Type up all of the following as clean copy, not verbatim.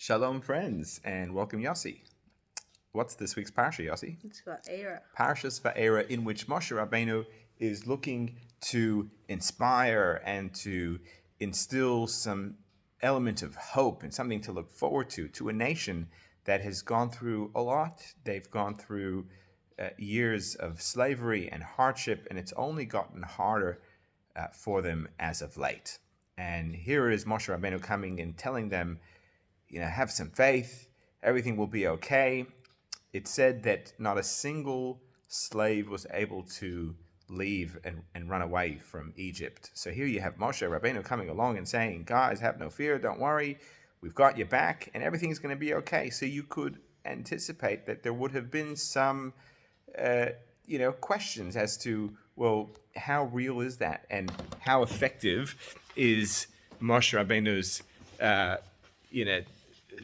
Shalom, friends, and welcome, Yossi. What's this week's Parsha, Yossi? It's Va'eira. Parshat Va'eira, in which Moshe Rabbeinu is looking to inspire and to instill some element of hope and something to look forward to a nation that has gone through a lot. They've gone through years of slavery and hardship, and it's only gotten harder for them as of late. And here is Moshe Rabbeinu coming and telling them, have some faith, everything will be okay. It said that not a single slave was able to leave and run away from Egypt. So here you have Moshe Rabbeinu coming along and saying, guys, have no fear, don't worry, we've got your back, and everything's going to be okay. So you could anticipate that there would have been some, questions as to, well, how real is that? And how effective is Moshe Rabbeinu's,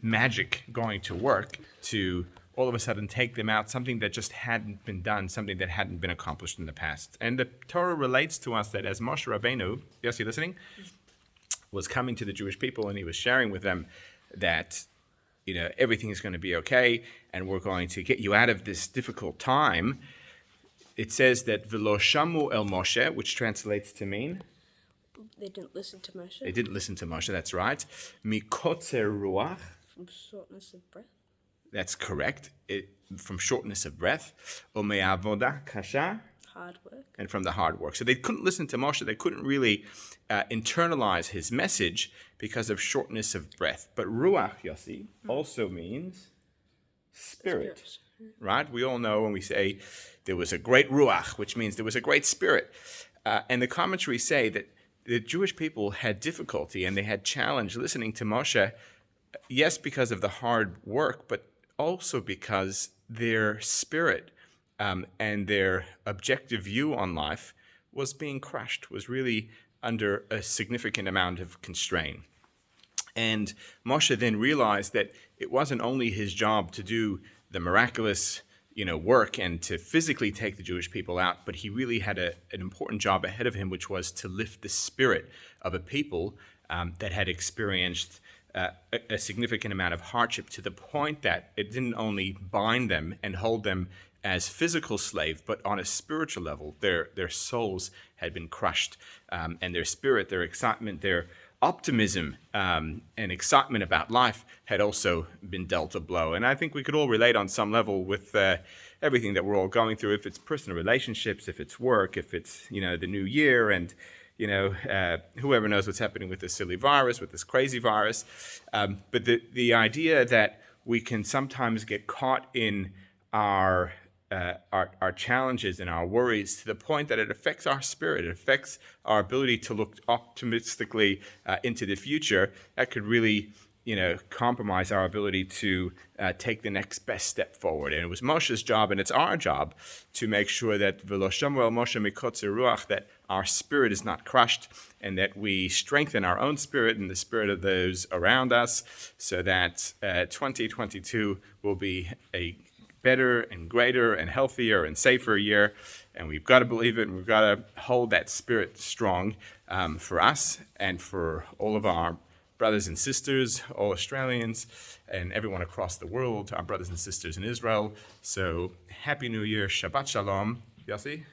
magic going to work to all of a sudden take them out, something that just hadn't been done, something that hadn't been accomplished in the past. And the Torah relates to us that as Moshe Rabbeinu, yes, you listening, was coming to the Jewish people and he was sharing with them that, everything is going to be okay and we're going to get you out of this difficult time. It says that V'lo shamu el Moshe, which translates to mean? They didn't listen to Moshe. They didn't listen to Moshe, that's right. Mikotzer ruach. From shortness of breath. That's correct. From shortness of breath. Ome'avoda kasha. Hard work. And from the hard work. So they couldn't listen to Moshe. They couldn't really internalize his message because of shortness of breath. But ruach, Yossi, also means spirit. Right? We all know when we say there was a great ruach, which means there was a great spirit. And the commentaries say that the Jewish people had difficulty and they had challenge listening to Moshe, yes, because of the hard work, but also because their spirit and their objective view on life was being crushed, was really under a significant amount of constraint. And Moshe then realized that it wasn't only his job to do the miraculous work and to physically take the Jewish people out, but he really had an important job ahead of him, which was to lift the spirit of a people that had experienced a significant amount of hardship to the point that it didn't only bind them and hold them as physical slaves, but on a spiritual level, their souls had been crushed, and their spirit, their excitement, their optimism and excitement about life had also been dealt a blow. And I think we could all relate on some level with everything that we're all going through, if it's personal relationships, if it's work, if it's, the new year, and, whoever knows what's happening with this silly virus, with this crazy virus. But the idea that we can sometimes get caught in our challenges and our worries to the point that it affects our spirit, it affects our ability to look optimistically into the future, that could really, compromise our ability to take the next best step forward. And it was Moshe's job, and it's our job, to make sure that V'lo shamu el Moshe mikotzer ruach, that our spirit is not crushed, and that we strengthen our own spirit and the spirit of those around us, so that 2022 will be a better and greater and healthier and safer year. And we've got to believe it, and we've got to hold that spirit strong for us and for all of our brothers and sisters, all Australians, and everyone across the world, our brothers and sisters in Israel. So, Happy New Year, Shabbat Shalom. Yossi?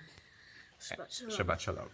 Shabbat shalom. Shabbat Shalom.